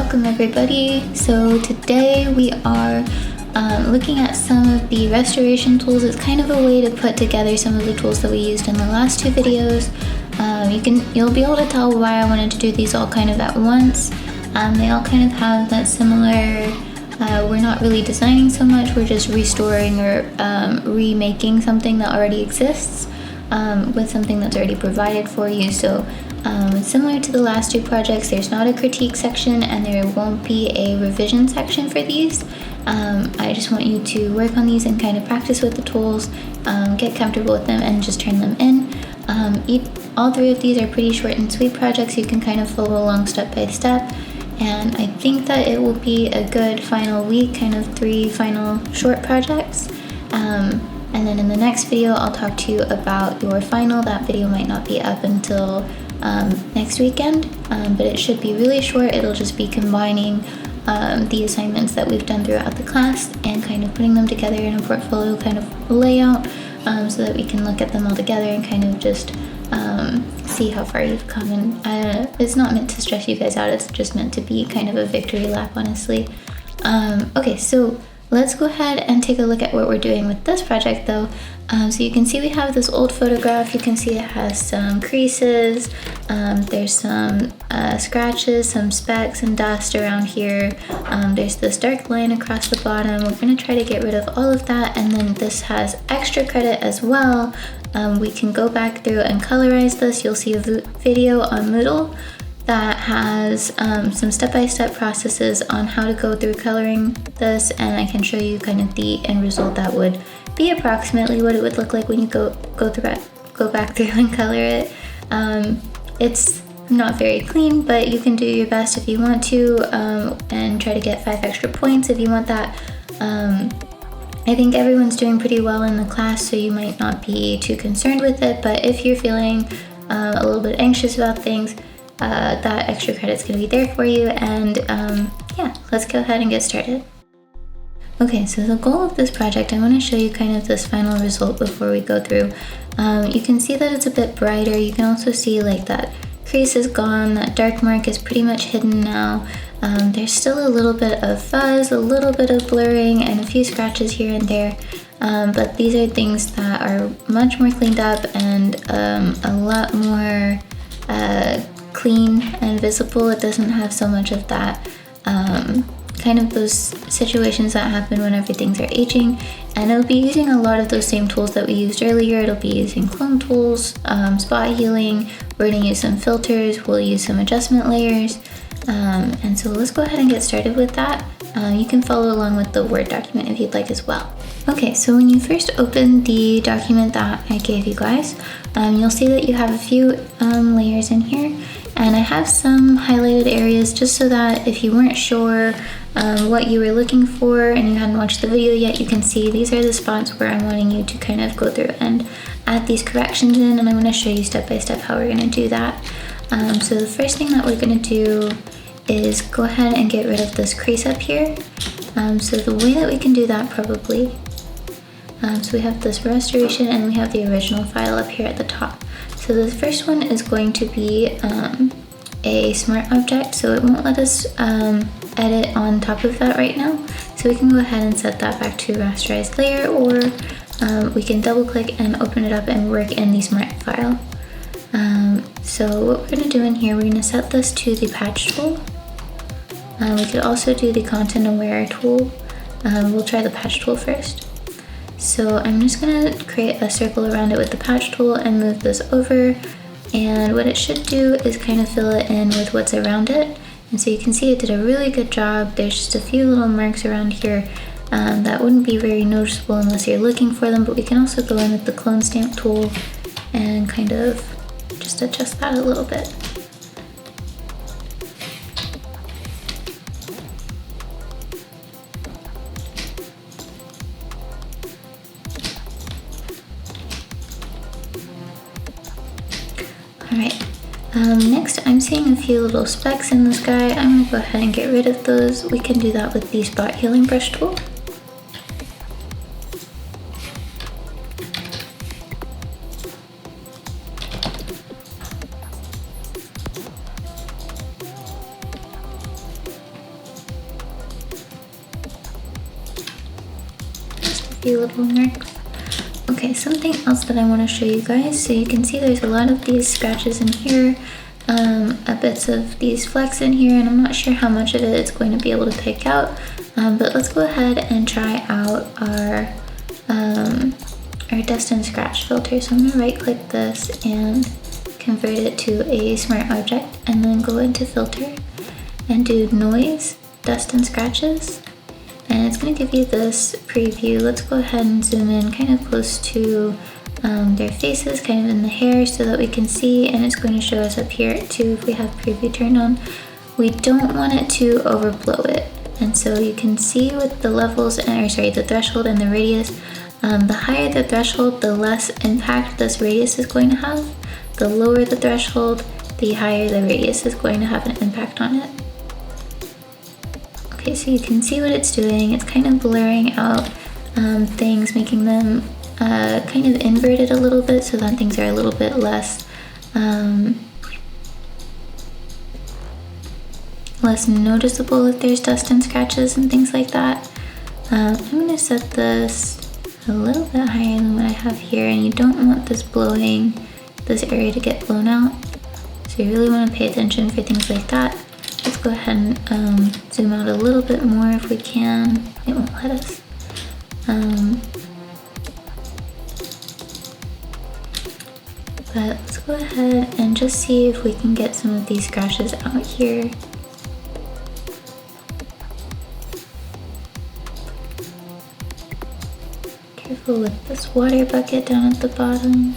welcome everybody. So today we are looking at some of the restoration tools. It's kind of a way to put together some of the tools that we used in the last two videos. You'll be able to tell why I wanted to do these all kind of at once. They all kind of have that similar, we're not really designing so much, we're just restoring or remaking something that already exists with something that's already provided for you. So similar to the last two projects, there's not a critique section and there won't be a revision section for these. I just want you to work on these and kind of practice with the tools, get comfortable with them and just turn them in. All three of these are pretty short and sweet projects. You can kind of follow along step by step. And I think that it will be a good final week, kind of 3 final short projects. And then in the next video, I'll talk to you about your final. That video might not be up until next weekend, but it should be really short. It'll just be combining the assignments that we've done throughout the class and kind of putting them together in a portfolio kind of layout, so that we can look at them all together and kind of just see how far you've come. And it's not meant to stress you guys out, it's just meant to be kind of a victory lap, honestly. Okay, so let's go ahead and take a look at what we're doing with this project though. So you can see we have this old photograph. You can see it has some creases, there's some scratches, some specks and dust around here. There's this dark line across the bottom. We're going to try to get rid of all of that, and then this has extra credit as well. We can go back through and colorize this. You'll see a video on Moodle that has some step-by-step processes on how to go through coloring this, and I can show you kind of the end result that would be approximately what it would look like when you go back through and color it. It's not very clean, but you can do your best if you want to, and try to get 5 extra points if you want that. I think everyone's doing pretty well in the class, so you might not be too concerned with it, but if you're feeling a little bit anxious about things, that extra credit's going to be there for you. And yeah, let's go ahead and get started. Okay, so the goal of this project, I want to show you kind of this final result before we go through. You can see that it's a bit brighter. You can also see like that crease is gone, that dark mark is pretty much hidden now. There's still a little bit of fuzz, a little bit of blurring, and a few scratches here and there. But these are things that are much more cleaned up and a lot more clean and visible. It doesn't have so much of that kind of those situations that happen whenever things are aging, and it'll be using a lot of those same tools that we used earlier. It'll be using clone tools, spot healing, we're going to use some filters, we'll use some adjustment layers, and so let's go ahead and get started with that. You can follow along with the Word document if you'd like as well. Okay, so when you first open the document that I gave you guys, you'll see that you have a few layers in here, and I have some highlighted areas just so that if you weren't sure what you were looking for and you hadn't watched the video yet, you can see these are the spots where I'm wanting you to kind of go through and add these corrections in, and I'm going to show you step by step how we're going to do that. So the first thing that we're going to do is go ahead and get rid of this crease up here. So the way that we can do that probably, so we have this restoration and we have the original file up here at the top. So the first one is going to be a smart object, so it won't let us edit on top of that right now. So we can go ahead and set that back to rasterized layer, or we can double click and open it up and work in the smart file. So what we're going to do in here, we're going to set this to the patch tool. We could also do the content aware tool. We'll try the patch tool first. So I'm just going to create a circle around it with the patch tool and move this over. And what it should do is kind of fill it in with what's around it. And so you can see it did a really good job. There's just a few little marks around here that wouldn't be very noticeable unless you're looking for them, but we can also go in with the clone stamp tool and kind of just adjust that a little bit. Alright, next I'm seeing a few little specks in the sky. I'm going to go ahead and get rid of those. We can do that with the spot healing brush tool. few little marks. Okay, something else that I want to show you guys. So you can see there's a lot of these scratches in here, a bits of these flecks in here, and I'm not sure how much of it it's going to be able to pick out. But let's go ahead and try out our dust and scratch filter. So I'm gonna right click this and convert it to a smart object, and then go into filter and do noise, dust and scratches. And it's gonna give you this preview. Let's go ahead and zoom in kind of close to their faces, kind of in the hair, so that we can see, and it's going to show us up here too if we have preview turned on. We don't want it to overblow it. And so you can see with the levels, the threshold and the radius, the higher the threshold, the less impact this radius is going to have. The lower the threshold, the higher the radius is going to have an impact on it. Okay, so you can see what it's doing. It's kind of blurring out things, making them kind of inverted a little bit so that things are a little bit less less noticeable if there's dust and scratches and things like that. I'm gonna set this a little bit higher than what I have here, and you don't want this area to get blown out. So you really want to pay attention for things like that. Let's go ahead and zoom out a little bit more if we can. It won't let us. But let's go ahead and just see if we can get some of these scratches out here. Careful with this water bucket down at the bottom.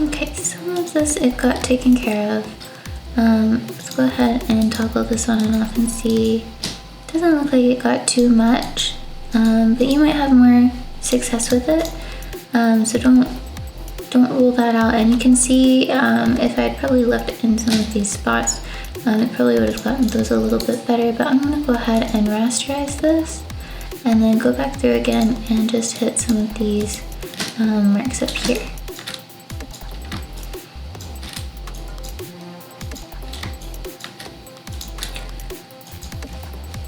Okay, some of this it got taken care of. Let's go ahead and toggle this on and off and see. Doesn't look like it got too much, but you might have more success with it. So don't rule that out. And you can see if I'd probably left in some of these spots, it probably would have gotten those a little bit better. But I'm gonna go ahead and rasterize this, and then go back through again and just hit some of these marks up here.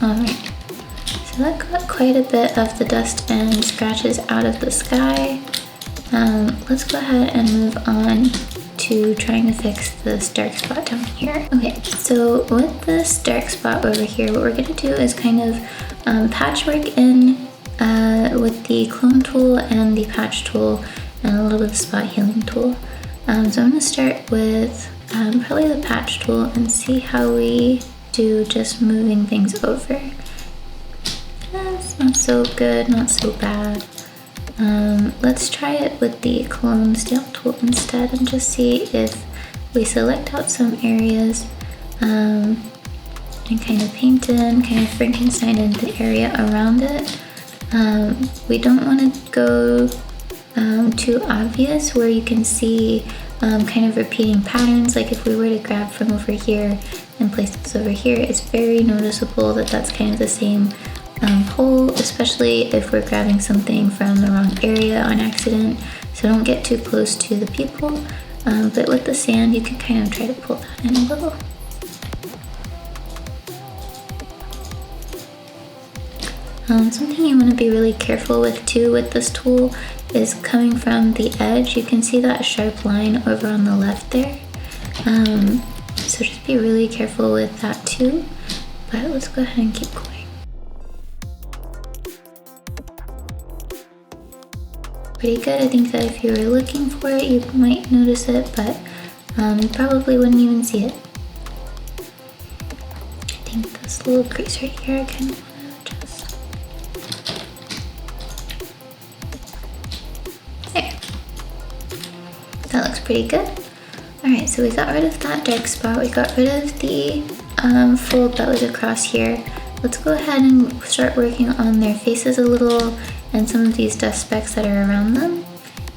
Alright, so that got quite a bit of the dust and scratches out of the sky. Let's go ahead and move on to trying to fix this dark spot down here. Okay, so with this dark spot over here, what we're gonna do is kind of patchwork in with the clone tool and the patch tool and a little bit of spot healing tool. So I'm gonna start with probably the patch tool and see how we do just moving things over. That's not so good, not so bad. Let's try it with the clone scale tool instead and just see if we select out some areas and kind of paint in, kind of Frankenstein in the area around it. We don't want to go too obvious where you can see kind of repeating patterns. Like if we were to grab from over here and place this over here, it's very noticeable that that's kind of the same hole, especially if we're grabbing something from the wrong area on accident. So don't get too close to the pupil, but with the sand you can kind of try to pull that in a little. Something you want to be really careful with too with this tool is coming from the edge. You can see that sharp line over on the left there. So just be really careful with that too. But let's go ahead and keep going. Pretty good. I think that if you were looking for it, you might notice it, but you probably wouldn't even see it. I think this little crease right here, I kind of want to adjust. There. That looks pretty good. Alright, so we got rid of that dark spot. We got rid of the fold that was across here. Let's go ahead and start working on their faces a little and some of these dust specks that are around them.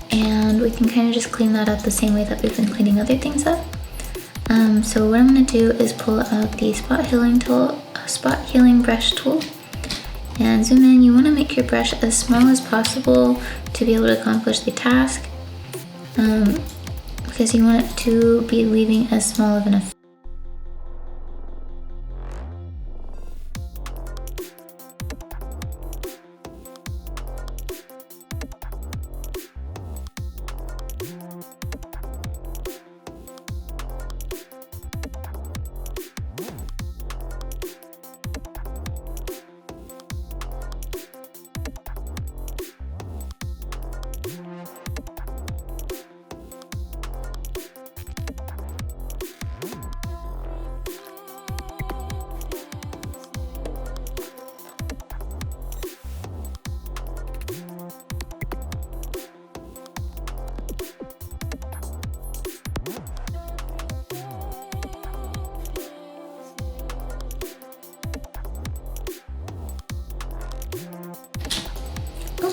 And we can kind of just clean that up the same way that we've been cleaning other things up. So what I'm going to do is pull out the spot healing brush tool and zoom in. You want to make your brush as small as possible to be able to accomplish the task, because you want it to be leaving as small of an effect.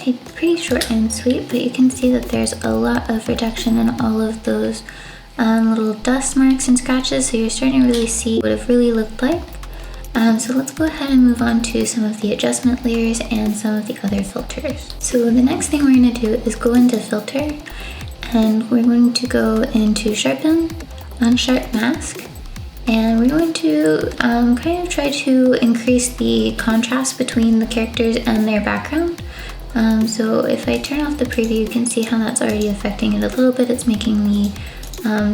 okay, pretty short and sweet, but you can see that there's a lot of reduction in all of those little dust marks and scratches, so you're starting to really see what it really looked like. So let's go ahead and move on to some of the adjustment layers and some of the other filters. So the next thing we're going to do is go into filter, and we're going to go into sharpen, unsharp mask, and we're going to kind of try to increase the contrast between the characters and their background. So if I turn off the preview, you can see how that's already affecting it a little bit. It's making the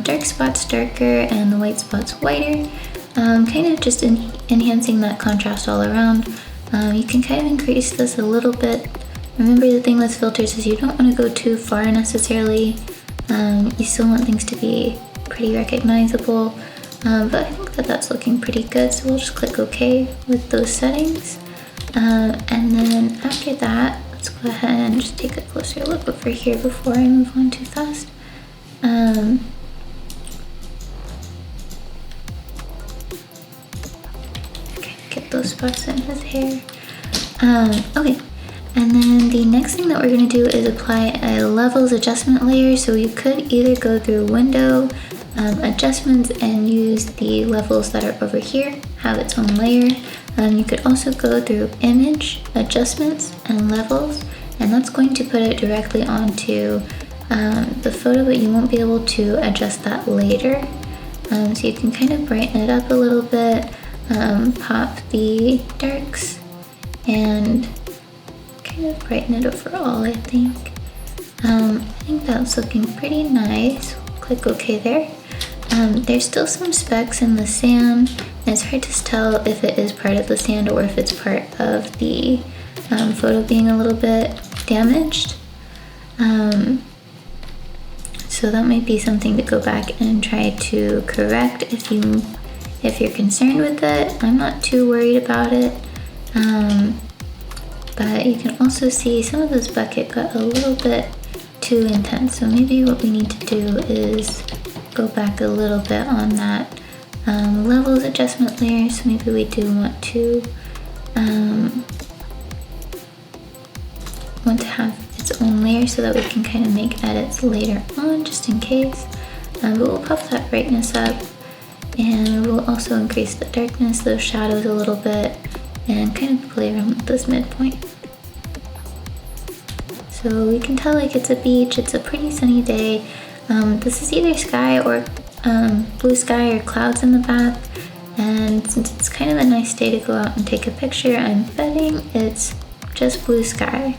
dark spots darker and the white spots whiter, kind of just enhancing that contrast all around. You can kind of increase this a little bit. Remember, the thing with filters is you don't want to go too far necessarily. You still want things to be pretty recognizable, but I think that that's looking pretty good, so we'll just click OK with those settings. And then after that, let's go ahead and just take a closer look over here before I move on too fast. Okay, get those spots in his hair. Okay, and then the next thing that we're going to do is apply a levels adjustment layer. So you could either go through window, adjustments, and use the levels that are over here, have its own layer. You could also go through image, adjustments, and levels, and that's going to put it directly onto the photo, but you won't be able to adjust that later. So you can kind of brighten it up a little bit, pop the darks, and kind of brighten it overall, I think. I think that's looking pretty nice. Click OK there. There's still some specks in the sand, and it's hard to tell if it is part of the sand or if it's part of the photo being a little bit damaged. So that might be something to go back and try to correct if you're concerned with it. I'm not too worried about it. But you can also see some of this bucket got a little bit too intense. So maybe what we need to do is go back a little bit on that levels adjustment layer. So maybe we do want to have its own layer so that we can kind of make edits later on, just in case. But we'll pop that brightness up, and we'll also increase the darkness, those shadows a little bit, and kind of play around with this midpoint. So we can tell like it's a beach, it's a pretty sunny day. This is either sky or blue sky or clouds in the back. And since it's kind of a nice day to go out and take a picture, I'm betting it's just blue sky.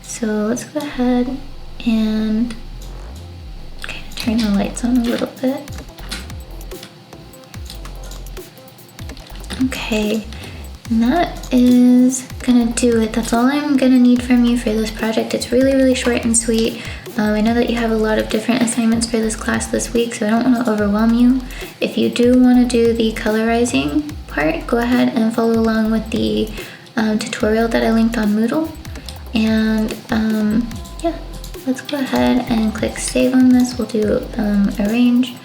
So let's go ahead and kind of turn the lights on a little bit. Okay, and that is gonna do it. That's all I'm gonna need from you for this project. It's really, really short and sweet. I know that you have a lot of different assignments for this class this week, so I don't want to overwhelm you. If you do want to do the colorizing part, go ahead and follow along with the tutorial that I linked on Moodle. And yeah, let's go ahead and click save on this. We'll do arrange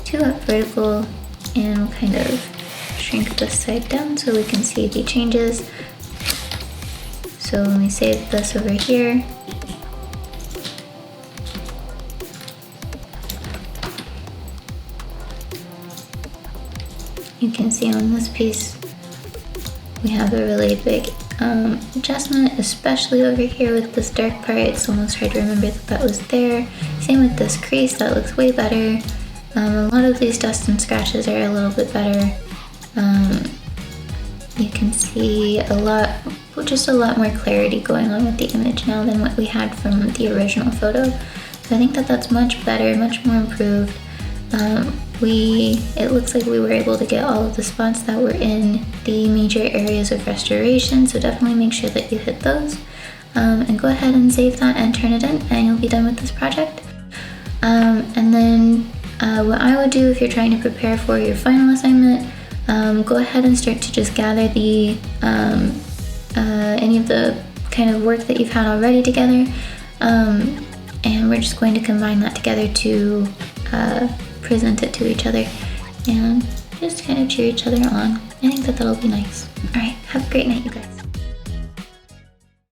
to up vertical, and we'll kind of shrink this side down so we can see the changes. So let me save this over here. You can see on this piece we have a really big adjustment, especially over here with this dark part. It's almost hard to remember that that was there. Same with this crease, that looks way better. A lot of these dust and scratches are a little bit better. You can see just a lot more clarity going on with the image now than what we had from the original photo. So I think that that's much better, much more improved. It looks like we were able to get all of the spots that were in the major areas of restoration, so definitely make sure that you hit those. And go ahead and save that and turn it in, and you'll be done with this project. And then what I would do if you're trying to prepare for your final assignment, go ahead and start to just gather the any of the kind of work that you've had already together, and we're just going to combine that together to present it to each other and just kind of cheer each other on. I think that that'll be nice. All right, have a great night, you guys.